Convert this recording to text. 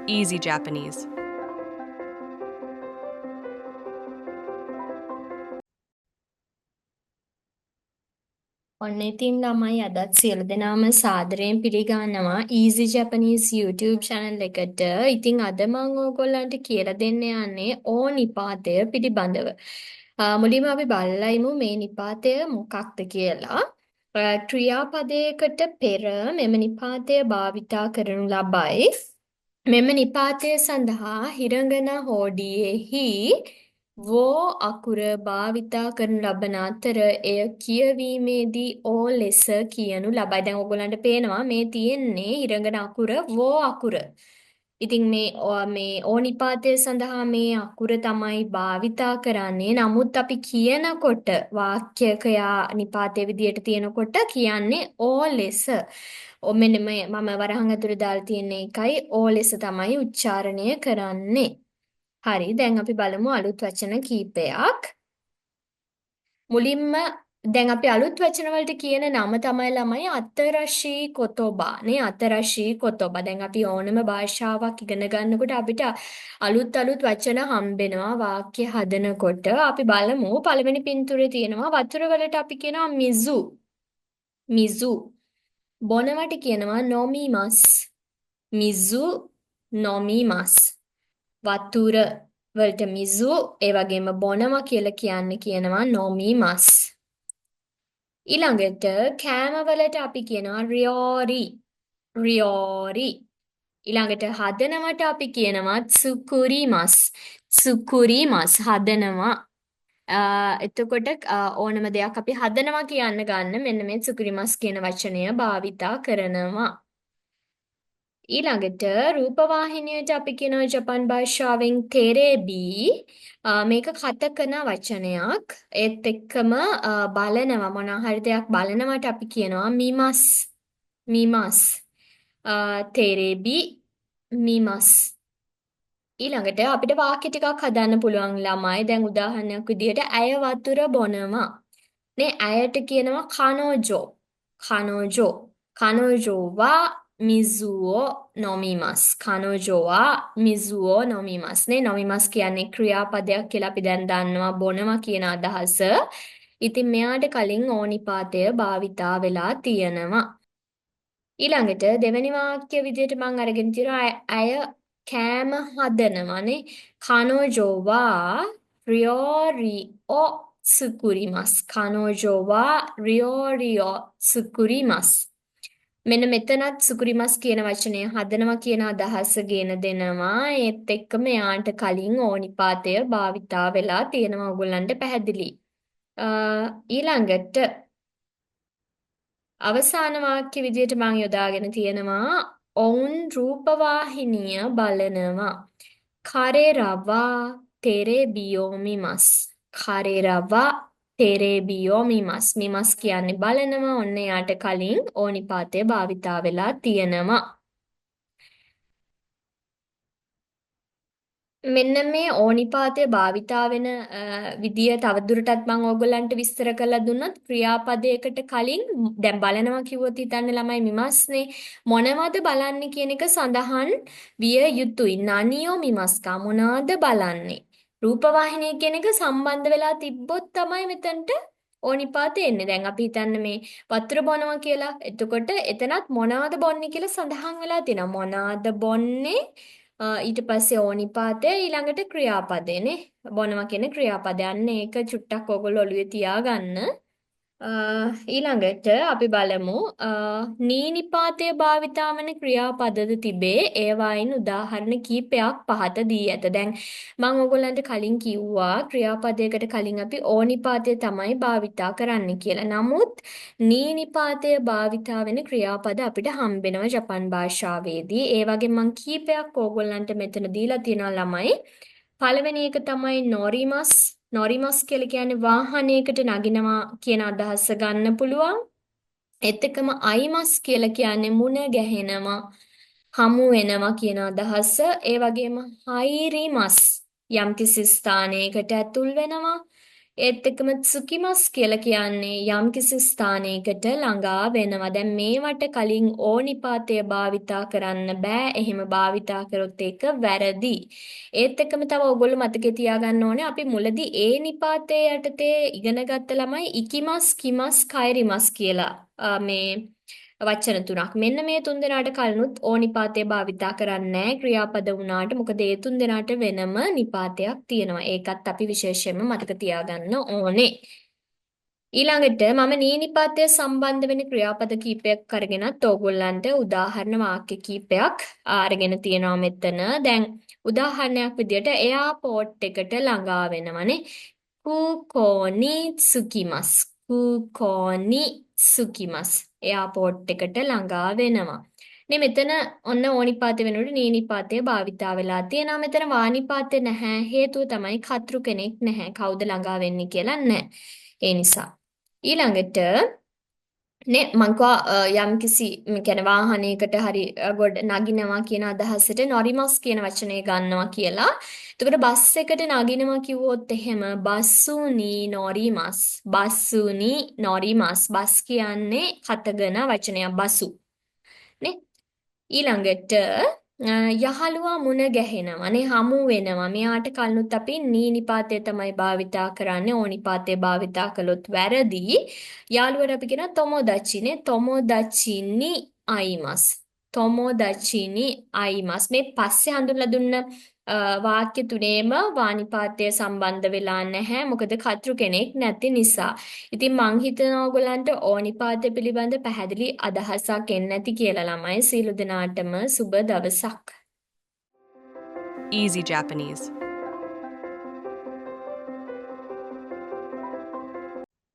Easy Japanese. ඔන්න ඉතින් ළමයි අදත් සියලු දෙනාම සාදරයෙන් පිළිගන්නවා Easy Japanese YouTube channel එකට. ඉතින් අද මම ඕගොල්ලන්ට කියලා දෙන්න යන්නේ ඕ නිපාතය පිළිබඳව. මුලින්ම අපි බලලා ඉමු මේ නිපාතය මොකක්ද කියලා. ක්‍රියාපදයකට පෙර මෙම නිපාතය භාවිතා කරනු ලබයි. මෙම නිපාතය සඳහා හිරඟන හෝඩියෙහි වෝ අකුර භාවිතා කරනු ලබන අතර එය කියවීමේදී ඕ ලෙස කියනු ලබයි. දැන් ඔයගොල්ලන්ට පේනවා මේ තියෙන්නේ හිරඟන අකුර වෝ අකුර. ඉතින් මේ ඕ නිපාතය සඳහා මේ අකුර තමයි භාවිතා කරන්නේ. නමුත් අපි කියනකොට වාක්‍යයක නිපාතයේ විදියට තියෙනකොට කියන්නේ ඕ ලෙස. මෙන්න මේ මම වරහන් ඇතුලේ දාලා තියෙන එකයි ඕ ලෙස තමයි උච්චාරණය කරන්නේ. හරි දැන් අපි බලමු අලුත් වචන කීපයක්. මුලින්ම දැන් අපි අලුත් වචන වලට කියන නම තමයි ළමයි අතරශී කොතොබා නේ අතරශී කොතොබා. දැන් අපි ඕනම භාෂාවක් ඉගෙන ගන්නකොට අපිට අලුත් වචන හම්බෙනවා වාක්‍ය හදනකොට. අපි බලමු පළවෙනි පින්තූරේ තියෙනවා වතුර වලට අපි කියනවා මිසු. මිසු. බොනවට කියනවා නොමිමස්. මිසු නොමිමස්. වතුර වලට මිසු ඒ වගේම බොනවා කියලා කියනවා නොමිමස්. ඊළඟට කෑම වලට අපි කියනවා රියෝරි. රියෝරි. ඊළඟට හදනවට අපි කියනවා tsukurimas. tsukurimas හදනවා. එතකොට ඕනම දෙයක් අපි හදනවා කියන්න ගන්න මෙන්න මේ tsukurimas කියන වචනය භාවිතා කරනවා. ඊළඟට රූපවාහිනියට අපි කියනවා ජපන් භාෂාවෙන් තෙරේබී. මේක කතකන වචනයක්. ඒත් එක්කම බලනවා මොනවා හරි දෙයක් බලනවට අපි කියනවා මිමස්. මිමස්. තෙරේබී මිමස්. ඊළඟට අපිට වාක්‍ය ටිකක් හදන්න පුළුවන් ළමයි. දැන් උදාහරණයක් විදිහට ඇය වතුර බොනවා. නේ ඇයට කියනවා කනෝජෝ. කනෝජෝ. කනෝජෝ වා මිසුවෝ නොමිමස්. කනෝජෝ වා මිසුවෝ නොමිමස්. නේ නොමිමස් කියන්නේ ක්‍රියාපදයක් කියලා අපි දැන් දන්නවා බොනවා කියන අදහස. ඉතින් මෙයාට කලින් ඕනිපාතය භාවිතා වෙලා තියෙනවා. ඊළඟට දෙවෙනි වාක්‍ය විදිහට මම අරගෙන තියෙනවා ඇය කෑම හදනවානේ කනෝජෝ වා රියෝරියෝ සුකුරිමස් කනෝජෝ වා රියෝරියෝ සුකුරිමස් මෙන්න මෙතනත් සුකුරිමස් කියන වචනය හදනවා කියන අදහස ගෙන දෙනවා ඒත් එක්කම යාන්ට කලින් ඕනිපාතය භාවිතා වෙලා තියෙනවා ඔයගොල්ලන්ට පැහැදිලි ඊළඟට අවසාන වාක්‍ය විදිහට මම යොදාගෙන තියෙනවා ඔවුන් රූපවාහිනිය බලනවා. කරෙරවා තෙරෙබියෝමිමස්. කරෙරවා තෙරෙබියෝමිමස්. මිමස් කියන්නේ බලනවා. ඔන්න යාට කලින් ඕනිපාතය භාවිතා වෙලා තියෙනවා. මෙන්න මේ ඕනිපාතය භාවිතා වෙන විදිය තවදුරටත් මම ඕගොල්ලන්ට විස්තර කරලා දුන්නොත් ක්‍රියාපදයකට කලින් දැන් බලනවා කිව්වොත් හිතන්න ළමයි මිමස්නේ මොනවද බලන්නේ කියන එක සඳහන් විය යුතුයි නනියෝ මිමස්කා මොනවද බලන්නේ රූපවාහිනිය කියන එක සම්බන්ධ වෙලා තිබ්බොත් තමයි මෙතනට ඕනිපාතය එන්නේ දැන් අපි හිතන්න මේ වතුර බොනවා කියලා එතකොට එතනත් මොනවද බොන්නේ කියලා සඳහන් වෙලා තියෙනවා මොනවද බොන්නේ ඊට පස්සේ ඕනිපාතය ඊළඟට ක්‍රියාපදේනේ බොනවා කියන ක්‍රියාපදය. අන්න ඒක චුට්ටක් ඔයගොල්ලෝ ඔළුවේ තියාගන්න. ඊළඟට අපි බලමු නීනිපාතය භාවිතා වන ක්‍රියාපදද තිබේ. ඒවායින් උදාහරණ කීපයක් පහත දී ඇත. දැන් මම ඔයගොල්ලන්ට කලින් කිව්වා ක්‍රියාපදයකට කලින් අපි ඕනිපාතය තමයි භාවිතා කරන්න කියලා. නමුත් නීනිපාතය භාවිතා වෙන ක්‍රියාපද අපිට හම්බෙනවා ජපන් භාෂාවේදී. ඒ වගේ මම කීපයක් ඕගොල්ලන්ට මෙතන දීලා තියෙනවා ළමයි. පළවෙනි එක තමයි නොරිමස්. නොරිමස් කියලා කියන්නේ වාහනයකට නගිනවා කියන අදහස ගන්න පුළුවන්. ඒත් එක්කම අයිමස් කියලා කියන්නේ මුණ ගැහෙනවා, හමු වෙනවා කියන අදහස. ඒ වගේම හයිරිමස් යම්කිසි ස්ථානයකට ඇතුල් වෙනවා. ඒත් එක්කම tsukimස් කියලා කියන්නේ යම්කිසි ස්ථානයකට ළඟා වෙනවා. දැන් මේවට කලින් ඕනිපාතය භාවිතා කරන්න බෑ. එහෙම භාවිතා කරොත් ඒක වැරදි. ඒත් එක්කම තව ඔයගොල්ලෝ මතකේ තියාගන්න ඕනේ අපි මුලදී ඒ නිපාතයේ යටතේ ඉගෙන ගත්ත ළමයි ඉකිමස්, කිමස්, කයිරිමස් කියලා මේ වචන තුනක්. මෙන්න මේ තුන් දෙනාට කලිනුත් ඕනිපාතය භාවිතා කරන්නේ නැහැ ක්‍රියාපද වුණාට. මොකද ඒ තුන් දෙනාට වෙනම නිපාතයක් තියෙනවා. ඒකත් අපි විශේෂයෙන්ම මතක තියාගන්න ඕනේ. ඊළඟට මම නීනිපාතය සම්බන්ධ වෙන ක්‍රියාපද කීපයක් අරගෙනත් ඕගොල්ලන්ට උදාහරණ වාක්‍ය කීපයක් අරගෙන තියෙනවා මෙතන. දැන් උදාහරණයක් විදියට එයාපෝට් එකට ළඟා වෙනවනේ. කූකෝනි සුකිමස්. කූකෝනි සුකිමස්. එයාපෝට් එකට ළඟා වෙනවා. නේ මෙතන ඔන්න ඕනිපාතය වෙනකොට නීනිපාතය භාවිතා වෙලා තියෙනවා. මෙතන වානිපාතය නැහැ. හේතුව තමයි කතෘ කෙනෙක් නැහැ. කවුද ළඟා වෙන්නේ කියලා නැහැ. ඒ නිසා ඊළඟට නේ මං යම්කිසි කියන්නේ වාහනයකට හරි ගොඩ නගිනවා කියන අදහසට නොරිමස් කියන වචනේ ගන්නවා කියලා. එතකොට බස් එකට නගිනවා කිව්වොත් එහෙම බස්සුනි නොරිමස්. බස්සුනි නොරිමස්. බස් කියන්නේ කතගන වචනයක් බසු. නේ ඊළඟට යහළුවා මුණ ගැහෙනවා නේ හමු වෙනවා. මෙයාට කලිනුත් අපි නීනිපාතය තමයි භාවිතා කරන්නේ. ඕනිපාතය භාවිතා කළොත් වැරදි. යාළුවට අපි කියන තොමොදචිනේ තොමොදචිනි අයිමස්. තොමොදචිනි අයිමස්. මේ පස්සේ හඳුන්ලා දුන්න වාක්‍ය තුනේම වානිපාතය සම්බන්ධ වෙලා නැහැ. මොකද කතෘ කෙනෙක් නැති නිසා. ඉතින් මං හිතනවා ඔයගොල්ලන්ට ඕනිපාතය පිළිබඳ පැහැදිලි අදහසක් එන්නේ නැති කියලා ළමයි. සියලු දෙනාටම සුබ දවසක්. Easy Japanese.